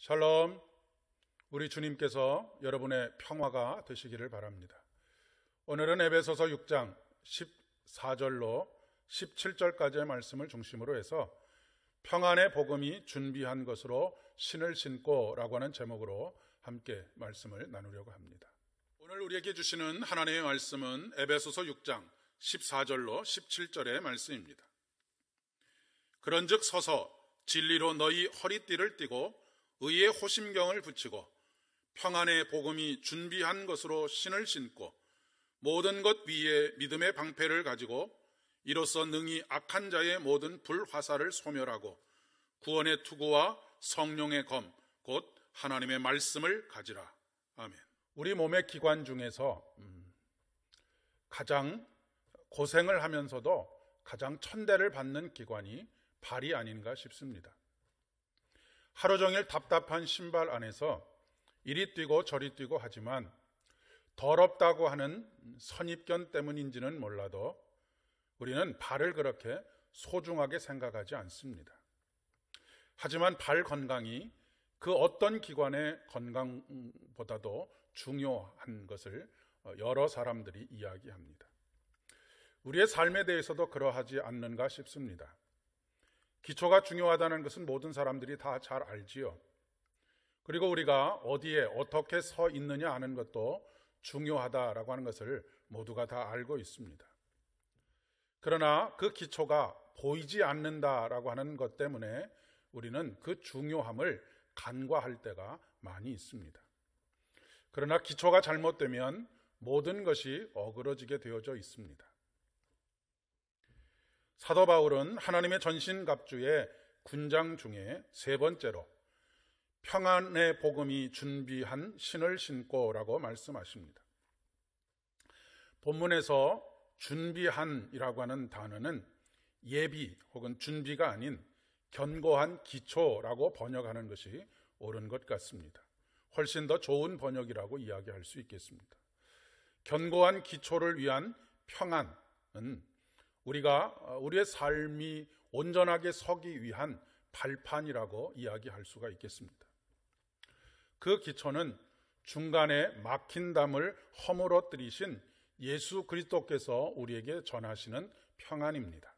샬롬, 우리 주님께서 여러분의 평화가 되시기를 바랍니다. 오늘은 에베소서 6장 14절로 17절까지의 말씀을 중심으로 해서 평안의 복음이 준비한 것으로 신을 신고 라고 하는 제목으로 함께 말씀을 나누려고 합니다. 오늘 우리에게 주시는 하나님의 말씀은 에베소서 6장 14절로 17절의 말씀입니다. 그런즉 서서 진리로 너희 허리띠를 띠고 의의 호심경을 붙이고 평안의 복음이 준비한 것으로 신을 신고 모든 것 위에 믿음의 방패를 가지고 이로써 능히 악한 자의 모든 불화살을 소멸하고 구원의 투구와 성령의 검 곧 하나님의 말씀을 가지라. 아멘. 우리 몸의 기관 중에서 가장 고생을 하면서도 가장 천대를 받는 기관이 발이 아닌가 싶습니다. 하루 종일 답답한 신발 안에서 이리 뛰고 저리 뛰고 하지만 더럽다고 하는 선입견 때문인지는 몰라도 우리는 발을 그렇게 소중하게 생각하지 않습니다. 하지만 발 건강이 그 어떤 기관의 건강보다도 중요한 것을 여러 사람들이 이야기합니다. 우리의 삶에 대해서도 그러하지 않는가 싶습니다. 기초가 중요하다는 것은 모든 사람들이 다 잘 알지요. 그리고 우리가 어디에 어떻게 서 있느냐 하는 것도 중요하다라고 하는 것을 모두가 다 알고 있습니다. 그러나 그 기초가 보이지 않는다라고 하는 것 때문에 우리는 그 중요함을 간과할 때가 많이 있습니다. 그러나 기초가 잘못되면 모든 것이 어그러지게 되어져 있습니다. 사도 바울은 하나님의 전신갑주의 군장 중에 세 번째로 평안의 복음이 준비한 신을 신고라고 말씀하십니다. 본문에서 준비한이라고 하는 단어는 예비 혹은 준비가 아닌 견고한 기초라고 번역하는 것이 옳은 것 같습니다. 훨씬 더 좋은 번역이라고 이야기할 수 있겠습니다. 견고한 기초를 위한 평안은 우리가 우리의 삶이 온전하게 서기 위한 발판이라고 이야기할 수가 있겠습니다. 그 기초는 중간에 막힌 담을 허물어뜨리신 예수 그리스도께서 우리에게 전하시는 평안입니다.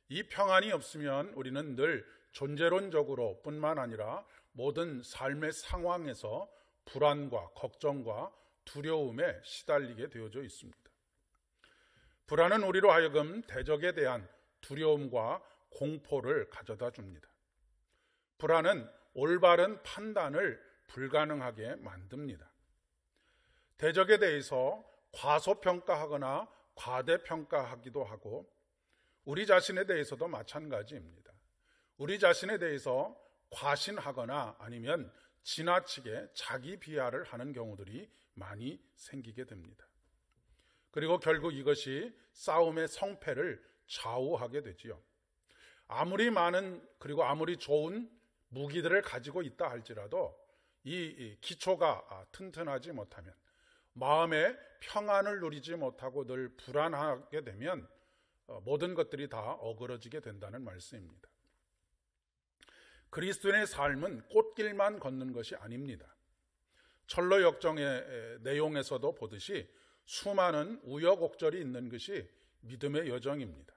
이 평안이 없으면 우리는 늘 존재론적으로 뿐만 아니라 모든 삶의 상황에서 불안과 걱정과 두려움에 시달리게 되어져 있습니다. 불안은 우리로 하여금 대적에 대한 두려움과 공포를 가져다 줍니다. 불안은 올바른 판단을 불가능하게 만듭니다. 대적에 대해서 과소평가하거나 과대평가하기도 하고 우리 자신에 대해서도 마찬가지입니다. 우리 자신에 대해서 과신하거나 아니면 지나치게 자기 비하를 하는 경우들이 많이 생기게 됩니다. 그리고 결국 이것이 싸움의 성패를 좌우하게 되지요. 아무리 많은 그리고 아무리 좋은 무기들을 가지고 있다 할지라도 이 기초가 튼튼하지 못하면 마음의 평안을 누리지 못하고 늘 불안하게 되면 모든 것들이 다 어그러지게 된다는 말씀입니다. 그리스도인의 삶은 꽃길만 걷는 것이 아닙니다. 철로 역정의 내용에서도 보듯이 수많은 우여곡절이 있는 것이 믿음의 여정입니다.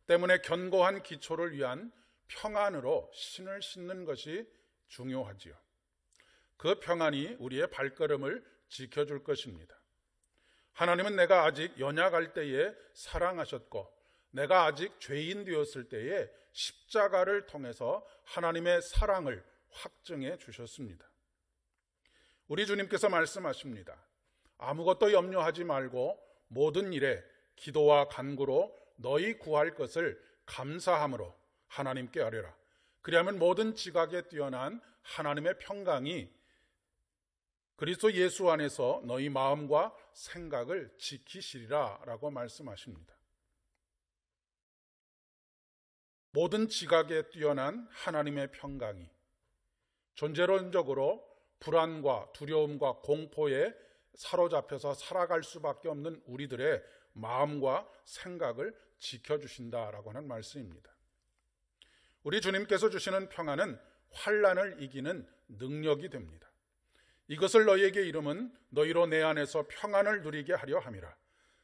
때문에 견고한 기초를 위한 평안으로 신을 신는 것이 중요하지요. 그 평안이 우리의 발걸음을 지켜줄 것입니다. 하나님은 내가 아직 연약할 때에 사랑하셨고 내가 아직 죄인 되었을 때에 십자가를 통해서 하나님의 사랑을 확증해 주셨습니다. 우리 주님께서 말씀하십니다. 아무것도 염려하지 말고 모든 일에 기도와 간구로 너희 구할 것을 감사함으로 하나님께 아뢰라. 그리하면 모든 지각에 뛰어난 하나님의 평강이 그리스도 예수 안에서 너희 마음과 생각을 지키시리라 라고 말씀하십니다. 모든 지각에 뛰어난 하나님의 평강이 존재론적으로 불안과 두려움과 공포에 사로잡혀서 살아갈 수밖에 없는 우리들의 마음과 생각을 지켜주신다라고 하는 말씀입니다. 우리 주님께서 주시는 평안은 환난을 이기는 능력이 됩니다. 이것을 너희에게 이름은 너희로 내 안에서 평안을 누리게 하려 함이라.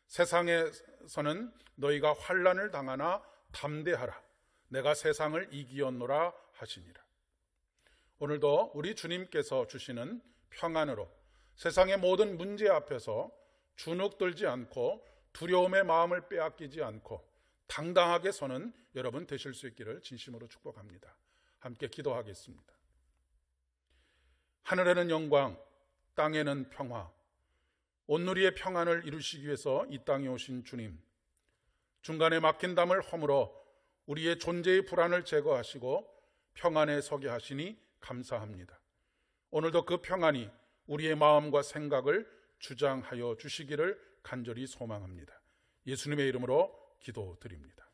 세상에서는 너희가 환난을 당하나 담대하라. 내가 세상을 이기었노라 하시니라. 오늘도 우리 주님께서 주시는 평안으로 세상의 모든 문제 앞에서 주눅들지 않고 두려움의 마음을 빼앗기지 않고 당당하게 서는 여러분 되실 수 있기를 진심으로 축복합니다. 함께 기도하겠습니다. 하늘에는 영광, 땅에는 평화, 온누리의 평안을 이루시기 위해서 이 땅에 오신 주님, 중간에 막힌 담을 허물어 우리의 존재의 불안을 제거하시고 평안에 서게 하시니 감사합니다. 오늘도 그 평안이 우리의 마음과 생각을 주장하여 주시기를 간절히 소망합니다. 예수님의 이름으로 기도드립니다.